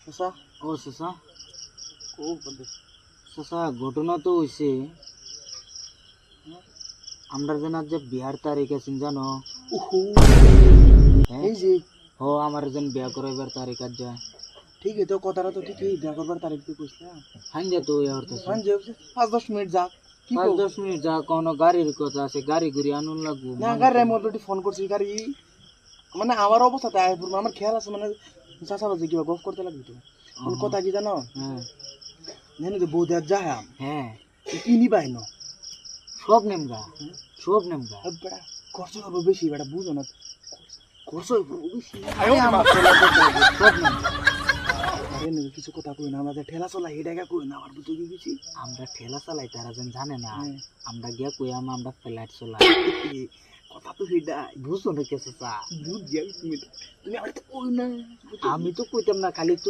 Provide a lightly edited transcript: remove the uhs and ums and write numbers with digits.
চাচা ও চাচা ও বন্ধু চাচা ঘটনা তো হইছে আমরা যেন আজ যে বিয়ার তারিখ আছেন জানো ওহো হ্যাঁ এই যে হ আমার যেন বিয়া করাইবার তারিখ আজ যায় ঠিক আছে তো কথাটা তো ঠিকই দেখা করবার তারিখ তো কইছিলাম হাইন্দা তো ইয়ার তো মান যে 5-10 মিনিট যাক কি পাঁচ কও 10 মিনিট যা কোনো গাড়ির কথা আছে গাড়ি ঘুরি আনুন লাগবো না গাড়ি আমি অলরেডি ফোন করছি গাড়ি মানে আমার অবস্থাতে আয় পড়বো আমার খেয়াল আছে মানে চাচা বাজে কিবা গপ করতে লাগবে তো কোন কথা কি জানো হ্যাঁ জানি তো বউ দেখ যা হ্যাঁ কি নিবাই না সব নেমগা সব নেমগা বেটা খরচ করবো বেশি বেটা বুঝো না খরচ হইব বেশি আমার ছেলে তো সব নেমগা আরে না কিছু কথা কই না আমাদের ঠেলা চলা এই টাকা কই না আমার বুঝতে গেছি আমরা ঠেলা চালাই তারা যেন জানে না হ্যাঁ। আমরা গিয়া কই আমরা ফ্লাইট চলাই কথা তো সেটা বুঝছো না কে চাচা বুঝছি আমি তুমি তুমি আমার তো কই না আমি তো কইতাম না খালি তুমি